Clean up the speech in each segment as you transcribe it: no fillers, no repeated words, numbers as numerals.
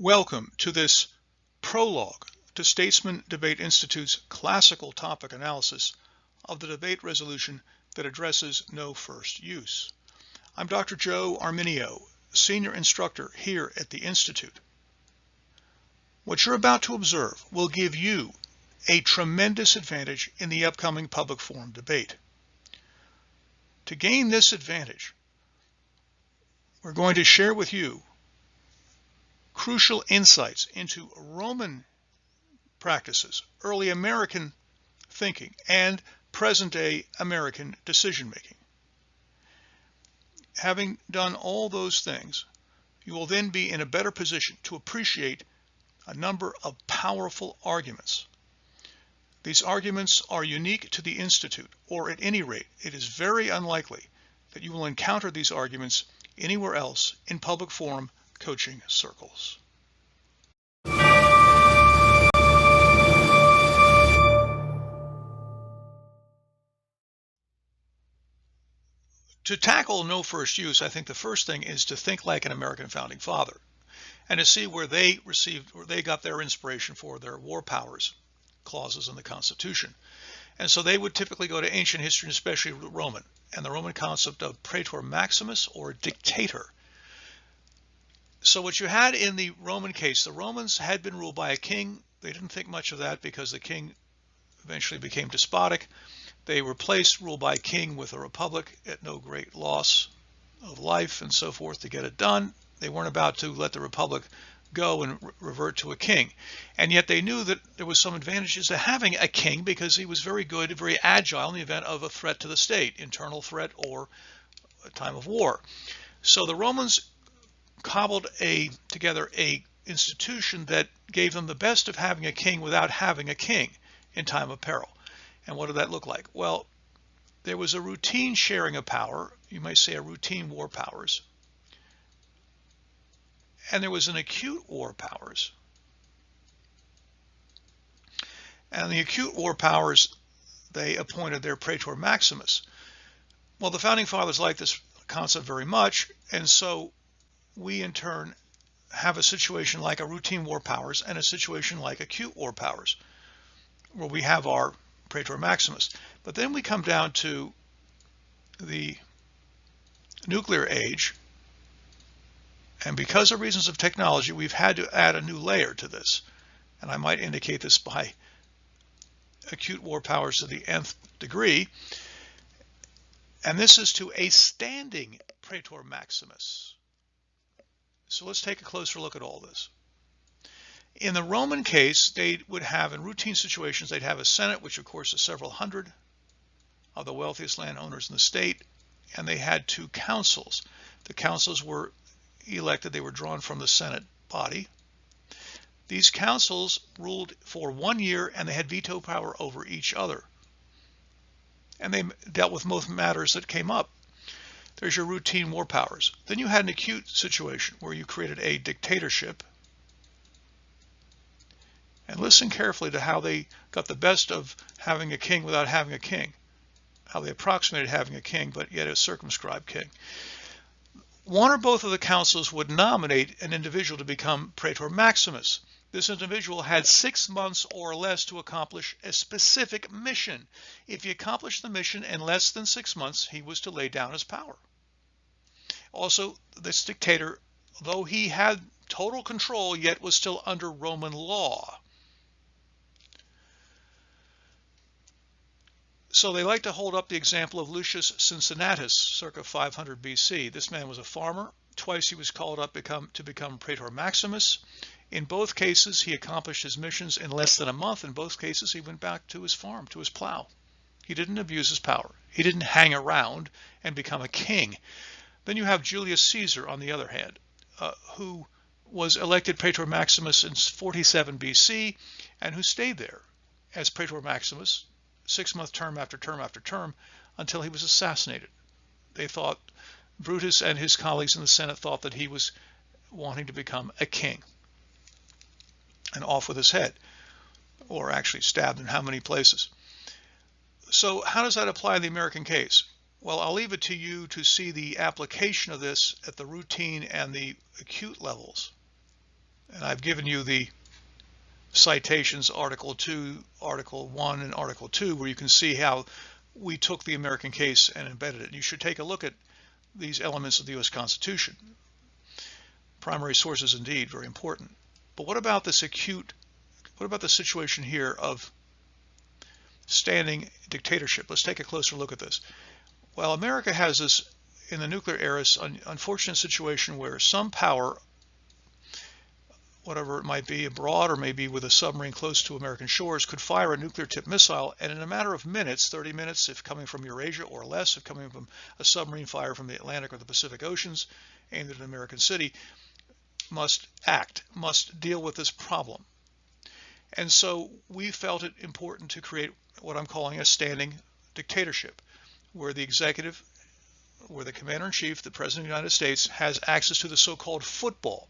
Welcome to this prologue to Statesman Debate Institute's classical topic analysis of the debate resolution that addresses no first use. I'm Dr. Joe Arminio, Senior Instructor here at the Institute. What you're about to observe will give you a tremendous advantage in the upcoming public forum debate. To gain this advantage, we're going to share with you crucial insights into Roman practices, early American thinking, and present-day American decision-making. Having done all those things, you will then be in a better position to appreciate a number of powerful arguments. These arguments are unique to the Institute, or at any rate, it is very unlikely that you will encounter these arguments anywhere else in public forum coaching circles. To tackle no first use, I think the first thing is to think like an American founding father and to see where they got their inspiration for their war powers clauses in the Constitution. And so they would typically go to ancient history, and especially Roman, and the Roman concept of praetor maximus, or dictator. So what you had in the Roman case, the Romans had been ruled by a king. They didn't think much of that because the king eventually became despotic. They replaced rule by king with a republic at no great loss of life and so forth to get it done. They weren't about to let the republic go and revert to a king. And yet they knew that there was some advantages to having a king because he was very good, very agile in the event of a threat to the state, internal threat or a time of war. So the Romans cobbled together a institution that gave them the best of having a king without having a king in time of peril. And what did that look like? Well, there was a routine sharing of power, you might say a routine war powers, and there was an acute war powers. And the acute war powers, they appointed their praetor maximus. Well, the founding fathers liked this concept very much, and so we in turn have a situation like a routine war powers and a situation like acute war powers, where we have our praetor maximus. But then we come down to the nuclear age, and because of reasons of technology, we've had to add a new layer to this. And I might indicate this by acute war powers to the nth degree. And this is to a standing praetor maximus. So let's take a closer look at all this. In the Roman case, they would have, in routine situations, they'd have a Senate, which of course is several hundred of the wealthiest landowners in the state, and they had two councils. The councils were elected, they were drawn from the Senate body. These councils ruled for 1 year, and they had veto power over each other. And they dealt with most matters that came up. There's your routine war powers. Then you had an acute situation where you created a dictatorship. And listen carefully to how they got the best of having a king without having a king, how they approximated having a king, but yet a circumscribed king. One or both of the councils would nominate an individual to become praetor maximus. This individual had 6 months or less to accomplish a specific mission. If he accomplished the mission in less than 6 months, he was to lay down his power. Also, this dictator, though he had total control, yet was still under Roman law. So they like to hold up the example of Lucius Cincinnatus, circa 500 BC. This man was a farmer. Twice he was called up to become praetor maximus. In both cases, he accomplished his missions in less than a month. In both cases, he went back to his farm, to his plow. He didn't abuse his power. He didn't hang around and become a king. Then you have Julius Caesar, on the other hand, who was elected praetor maximus in 47 BC and who stayed there as praetor maximus 6-month term after term after term until he was assassinated. They thought, Brutus and his colleagues in the Senate thought that he was wanting to become a king. And off with his head, or actually stabbed in how many places. So how does that apply in the American case? Well, I'll leave it to you to see the application of this at the routine and the acute levels. And I've given you the citations, Article 2, Article 1, and Article 2, where you can see how we took the American case and embedded it. You should take a look at these elements of the U.S. Constitution. Primary sources, indeed, very important. But what about this what about the situation here of standing dictatorship? Let's take a closer look at this. Well, America has this, in the nuclear era, unfortunate situation where some power, whatever it might be, abroad or maybe with a submarine close to American shores, could fire a nuclear-tipped missile, and in a matter of minutes, 30 minutes if coming from Eurasia, or less if coming from a submarine fire from the Atlantic or the Pacific Oceans aimed at an American city, must act, must deal with this problem. And so we felt it important to create what I'm calling a standing dictatorship, where the executive, where the commander-in-chief, the President of the United States, has access to the so-called football,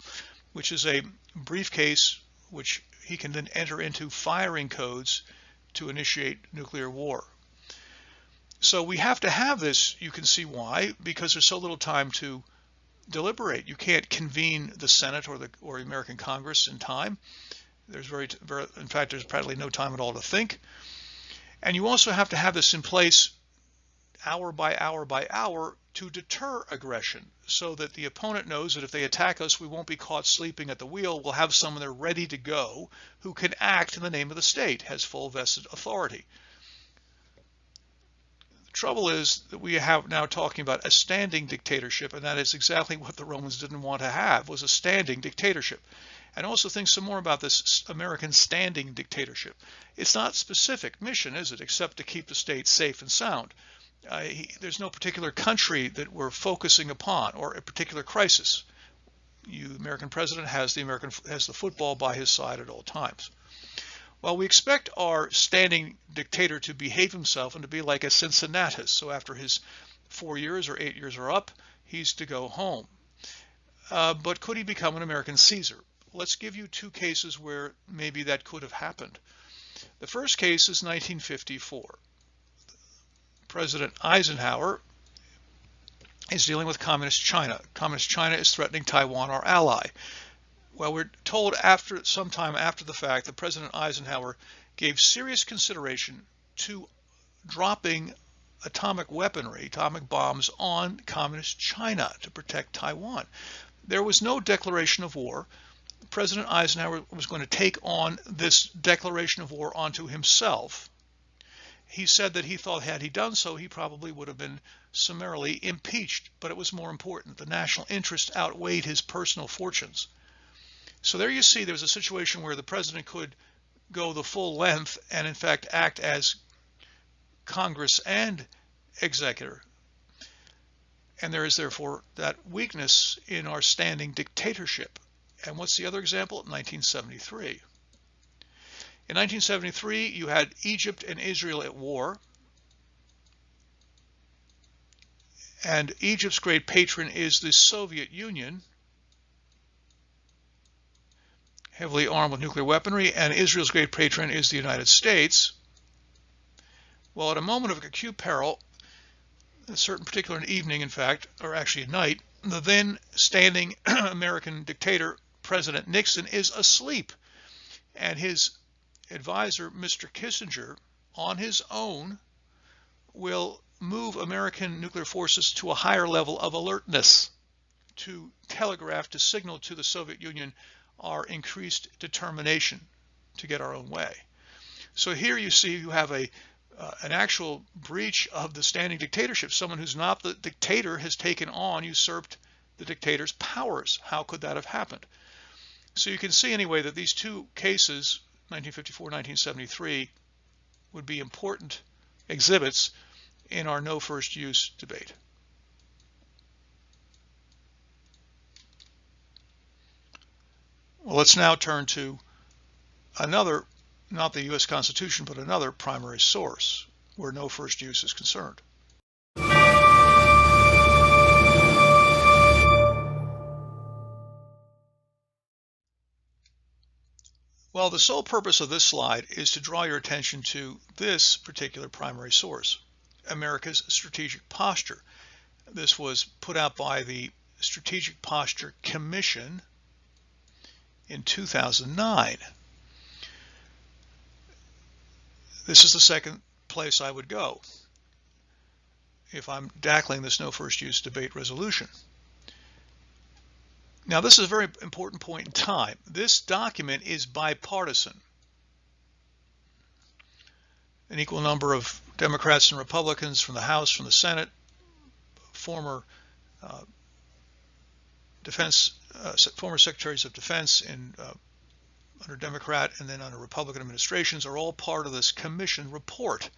which is a briefcase which he can then enter into firing codes to initiate nuclear war. So we have to have this. You can see why, because there's so little time to deliberate. You can't convene the Senate or the American Congress in time. There's in fact, there's practically no time at all to think. And you also have to have this in place hour by hour by hour to deter aggression, so that the opponent knows that if they attack us, we won't be caught sleeping at the wheel. We'll have someone there ready to go who can act in the name of the state, has full vested authority. The trouble is that we have now talking about a standing dictatorship, and that is exactly what the Romans didn't want to have, was a standing dictatorship. And also think some more about this American standing dictatorship. It's not specific mission, is it, except to keep the state safe and sound. There's no particular country that we're focusing upon, or a particular crisis. The American president has the football by his side at all times. Well, we expect our standing dictator to behave himself and to be like a Cincinnatus. So after his 4 years or 8 years are up, he's to go home. But could he become an American Caesar? Let's give you two cases where maybe that could have happened. The first case is 1954. President Eisenhower is dealing with Communist China. Communist China is threatening Taiwan, our ally. Well, we're told sometime after the fact that President Eisenhower gave serious consideration to dropping atomic weaponry, atomic bombs, on Communist China to protect Taiwan. There was no declaration of war. President Eisenhower was going to take on this declaration of war onto himself. He said that he thought had he done so, he probably would have been summarily impeached, but it was more important. The national interest outweighed his personal fortunes. So there you see there's a situation where the president could go the full length and in fact act as Congress and executive. And there is therefore that weakness in our standing dictatorship. And what's the other example? 1973. In 1973, you had Egypt and Israel at war. And Egypt's great patron is the Soviet Union, heavily armed with nuclear weaponry, and Israel's great patron is the United States. Well, at a moment of acute peril, a certain particular evening, in fact, or actually a night, the then standing American dictator, President Nixon, is asleep, and his advisor, Mr. Kissinger, on his own will move American nuclear forces to a higher level of alertness to telegraph, to signal to the Soviet Union our increased determination to get our own way. So here you see you have an actual breach of the standing dictatorship. Someone who's not the dictator has taken on, usurped the dictator's powers. How could that have happened? So you can see anyway that these two cases, 1954, 1973, would be important exhibits in our no first use debate. Well, let's now turn to another, not the U.S. Constitution, but another primary source where no first use is concerned. Well, the sole purpose of this slide is to draw your attention to this particular primary source, America's strategic posture. This was put out by the Strategic Posture Commission in 2009. This is the second place I would go if I'm tackling this no first use debate resolution. Now, this is a very important point in time. This document is bipartisan. An equal number of Democrats and Republicans from the House, from the Senate, former former secretaries of defense under Democrat and then under Republican administrations are all part of this commission report.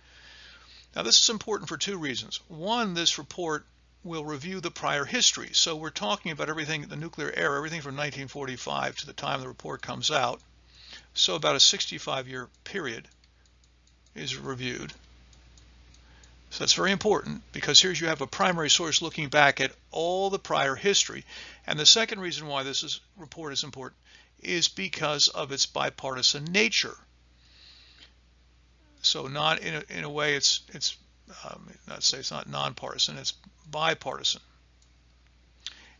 Now, this is important for two reasons. One, this report will review the prior history. So we're talking about everything, the nuclear era, everything from 1945 to the time the report comes out. So about a 65-year period is reviewed. So that's very important, because here you have a primary source looking back at all the prior history. And the second reason why this report is important is because of its bipartisan nature. So not in a way it's not say it's not nonpartisan, it's bipartisan.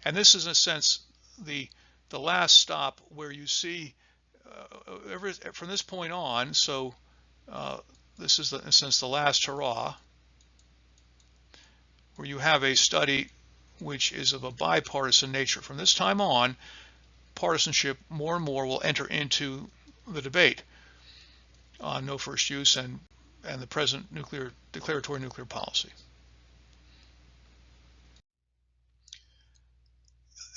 And this is in a sense the last stop where you see from this point on. So this is in a sense the last hurrah, where you have a study which is of a bipartisan nature. From this time on, partisanship more and more will enter into the debate on no first use and the present declaratory nuclear policy.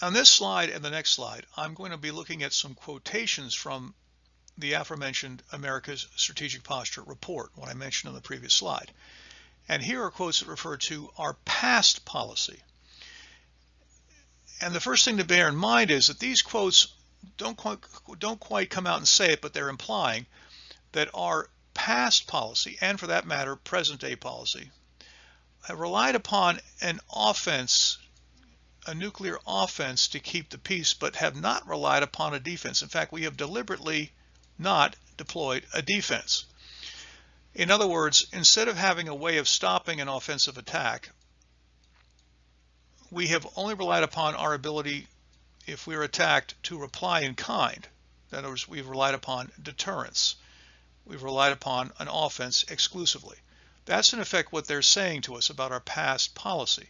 On this slide and the next slide, I'm going to be looking at some quotations from the aforementioned America's Strategic Posture report, what I mentioned on the previous slide. And here are quotes that refer to our past policy. And the first thing to bear in mind is that these quotes don't quite come out and say it, but they're implying that our past policy, and for that matter, present day policy, have relied upon an offense, a nuclear offense to keep the peace, but have not relied upon a defense. In fact, we have deliberately not deployed a defense. In other words, instead of having a way of stopping an offensive attack, we have only relied upon our ability, if we are attacked, to reply in kind. In other words, we've relied upon deterrence. We've relied upon an offense exclusively. That's in effect what they're saying to us about our past policy.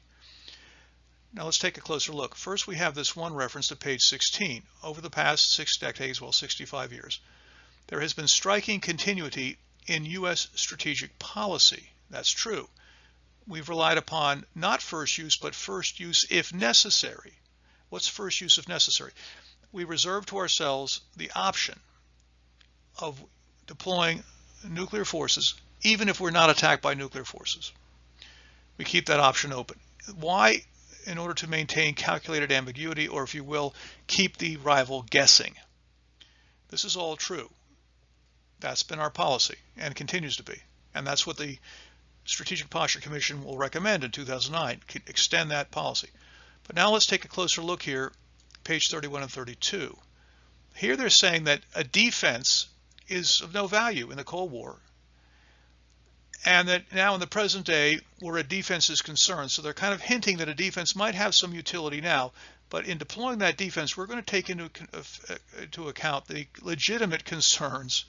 Now let's take a closer look. First, we have this one reference to page 16. Over the past 6 decades, well, 65 years, there has been striking continuity in U.S. strategic policy. That's true. We've relied upon not first use, but first use if necessary. What's first use if necessary? We reserve to ourselves the option of deploying nuclear forces, even if we're not attacked by nuclear forces. We keep that option open. Why? In order to maintain calculated ambiguity, or if you will, keep the rival guessing. This is all true. That's been our policy and continues to be. And that's what the Strategic Posture Commission will recommend in 2009, extend that policy. But now let's take a closer look here, page 31 and 32. Here they're saying that a defense is of no value in the Cold War, and that now in the present day where a defense is concerned, so they're kind of hinting that a defense might have some utility now, but in deploying that defense, we're going to take into account the legitimate concerns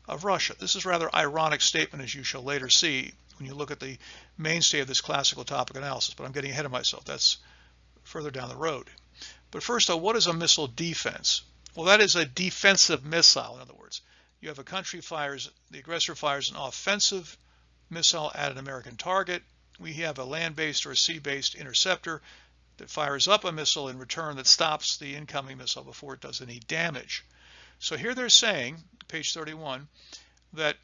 of Russia. This is a rather ironic statement, as you shall later see when you look at the mainstay of this classical topic analysis, but I'm getting ahead of myself. That's further down the road. But first, though, what is a missile defense? Well, that is a defensive missile. In other words, you have a country fires, the aggressor fires an offensive missile at an American target. We have a land-based or a sea-based interceptor that fires up a missile in return that stops the incoming missile before it does any damage. So here they're saying, page 31, that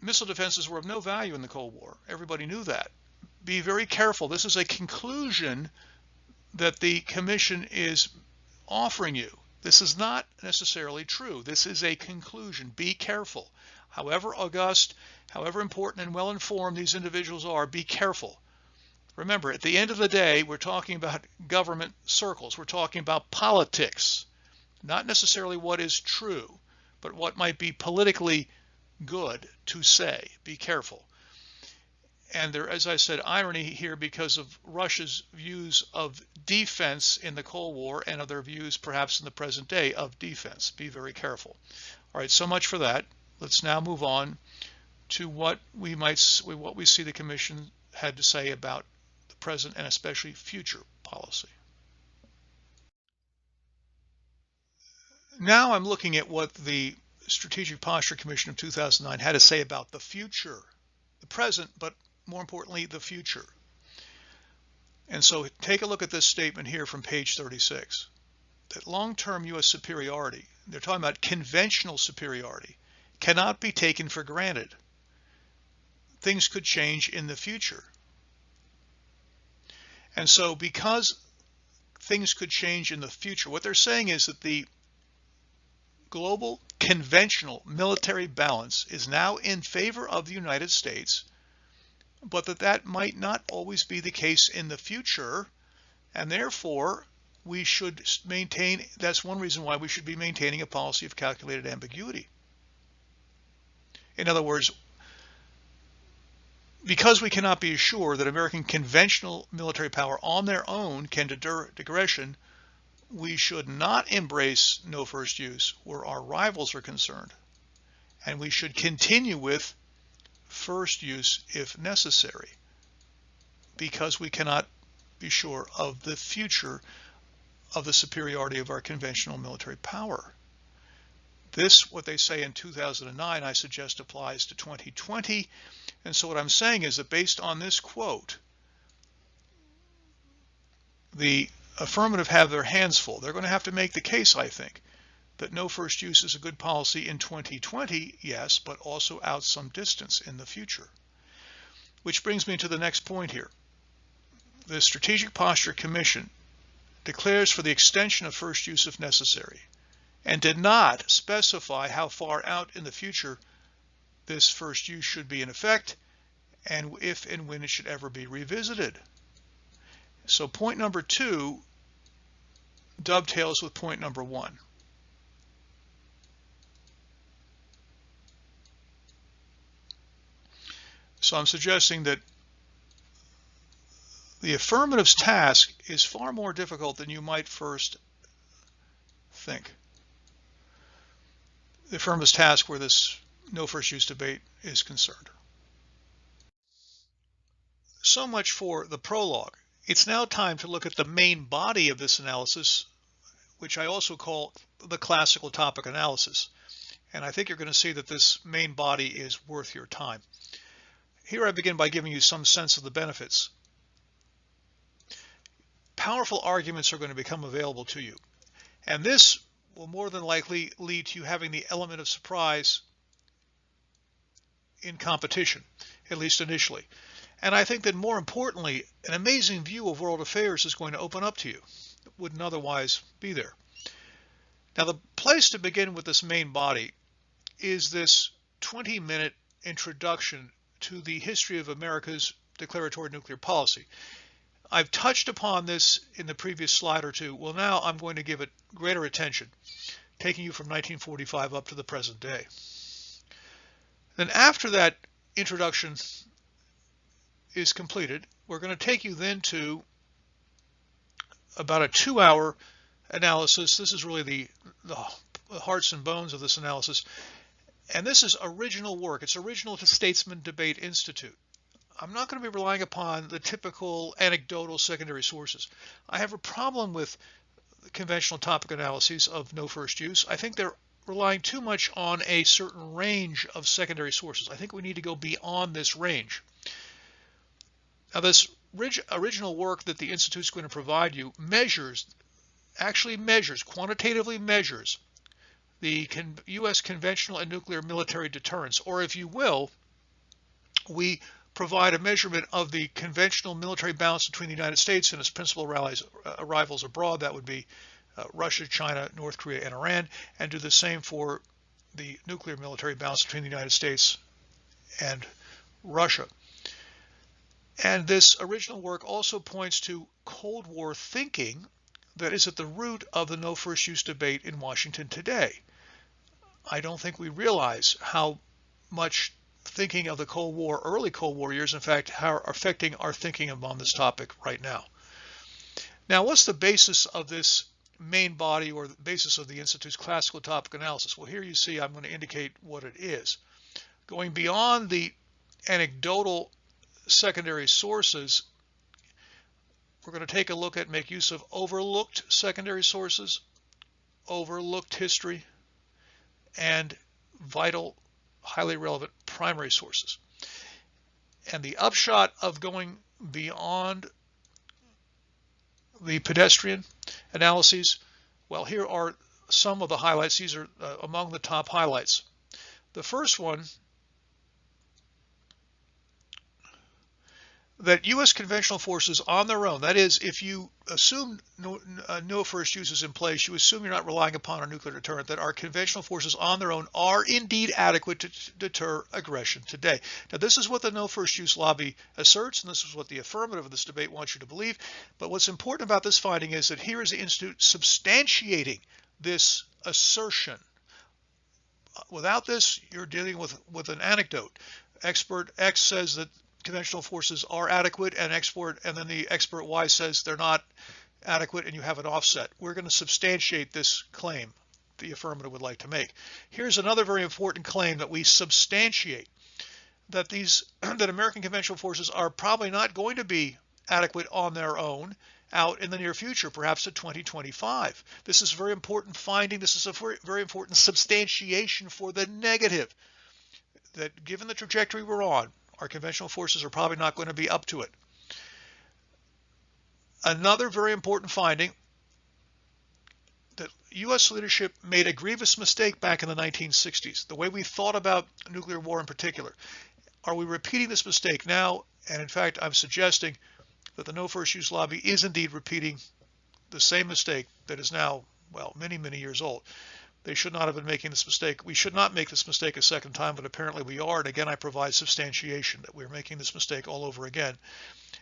missile defenses were of no value in the Cold War. Everybody knew that. Be very careful. This is a conclusion that the Commission is offering you. This is not necessarily true. This is a conclusion. Be careful. However august, however important and well-informed these individuals are, be careful. Remember, at the end of the day, we're talking about government circles. We're talking about politics. Not necessarily what is true, but what might be politically good to say. Be careful. And there, as I said, irony here because of Russia's views of defense in the Cold War and of their views perhaps in the present day of defense. Be very careful. All right, so much for that. Let's now move on to what we see the Commission had to say about the present and especially future policy. Now I'm looking at what the Strategic Posture Commission of 2009 had to say about the future, the present, but more importantly, the future. And so take a look at this statement here from page 36, that long-term U.S. superiority, they're talking about conventional superiority, cannot be taken for granted. Things could change in the future. And so because things could change in the future, what they're saying is that the global conventional military balance is now in favor of the United States, but that might not always be the case in the future, and therefore we should maintain, that's one reason why we should be maintaining a policy of calculated ambiguity. In other words, because we cannot be assured that American conventional military power on their own can deter aggression, we should not embrace no first use where our rivals are concerned, and we should continue with first use if necessary, because we cannot be sure of the future of the superiority of our conventional military power. This, what they say in 2009, I suggest applies to 2020. And so what I'm saying is that based on this quote, the affirmative have their hands full. They're going to have to make the case, I think, that no first use is a good policy in 2020, yes, but also out some distance in the future. Which brings me to the next point here. The Strategic Posture Commission declares for the extension of first use if necessary, and did not specify how far out in the future this first use should be in effect, and if and when it should ever be revisited. So point number 2 dovetails with point number 1. So I'm suggesting that the affirmative's task is far more difficult than you might first think. The affirmative's task where this no first use debate is concerned. So much for the prologue. It's now time to look at the main body of this analysis, which I also call the classical topic analysis. And I think you're going to see that this main body is worth your time. Here I begin by giving you some sense of the benefits. Powerful arguments are going to become available to you. And this will more than likely lead to you having the element of surprise in competition, at least initially. And I think that more importantly, an amazing view of world affairs is going to open up to you that wouldn't otherwise be there. Now, the place to begin with this main body is this 20-minute introduction to the history of America's declaratory nuclear policy. I've touched upon this in the previous slide or two. Well, now I'm going to give it greater attention, taking you from 1945 up to the present day. Then after that introduction is completed, we're going to take you then to about a 2-hour analysis. This is really the hearts and bones of this analysis. And this is original work. It's original to Statesman Debate Institute. I'm not going to be relying upon the typical anecdotal secondary sources. I have a problem with conventional topic analyses of no first use. I think they're relying too much on a certain range of secondary sources. I think we need to go beyond this range. Now, this original work that the Institute is going to provide you quantitatively measures the U.S. conventional and nuclear military deterrence, or if you will, we provide a measurement of the conventional military balance between the United States and its principal rivals abroad. That would be Russia, China, North Korea, and Iran, and do the same for the nuclear military balance between the United States and Russia. And this original work also points to Cold War thinking that is at the root of the no first use debate in Washington today. I don't think we realize how much thinking of the Cold War, early Cold War years, in fact, how are affecting our thinking on this topic right now. Now, what's the basis of this main body, or the basis of the Institute's classical topic analysis? Well, here you see I'm going to indicate what it is. Going beyond the anecdotal secondary sources, we're going to take a look at, make use of overlooked secondary sources, overlooked history, and vital, highly relevant primary sources. And the upshot of going beyond the pedestrian analyses, well, here are some of the highlights. These are among the top highlights. The first one, that U.S. conventional forces on their own, that is, if you assume no first use is in place, you assume you're not relying upon a nuclear deterrent, that our conventional forces on their own are indeed adequate to deter aggression today. Now, this is what the no first use lobby asserts, and this is what the affirmative of this debate wants you to believe. But what's important about this finding is that here is the Institute substantiating this assertion. Without this, you're dealing with an anecdote. Expert X says that conventional forces are adequate, and then the expert Y says they're not adequate, and you have an offset. We're going to substantiate this claim the affirmative would like to make. Here's another very important claim that we substantiate, that that American conventional forces are probably not going to be adequate on their own out in the near future, perhaps to 2025. This is a very important finding. This is a very, very important substantiation for the negative, that given the trajectory we're on, our conventional forces are probably not going to be up to it. Another very important finding, that U.S. leadership made a grievous mistake back in the 1960s, the way we thought about nuclear war in particular. Are we repeating this mistake now? And in fact, I'm suggesting that the no first use lobby is indeed repeating the same mistake that is now, well, many, many years old. They should not have been making this mistake. We should not make this mistake a second time, but apparently we are. And again, I provide substantiation that we're making this mistake all over again.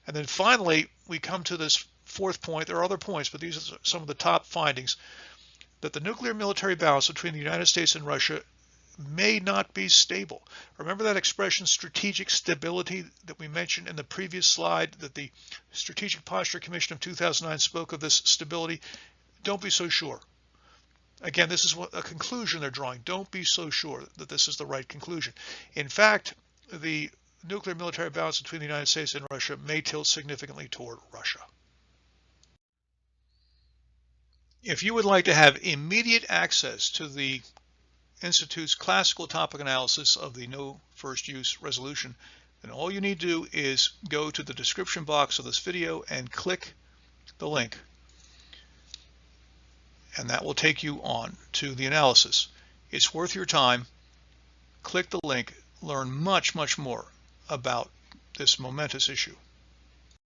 And then finally, we come to this fourth point. There are other points, but these are some of the top findings, that the nuclear military balance between the United States and Russia may not be stable. Remember that expression, strategic stability, that we mentioned in the previous slide, that the Strategic Posture Commission of 2009 spoke of this stability? Don't be so sure. Again, this is a conclusion they're drawing. Don't be so sure that this is the right conclusion. In fact, the nuclear military balance between the United States and Russia may tilt significantly toward Russia. If you would like to have immediate access to the Institute's classical topic analysis of the no first use resolution, then all you need to do is go to the description box of this video and click the link. And that will take you on to the analysis. It's worth your time. Click the link, learn much, much more about this momentous issue.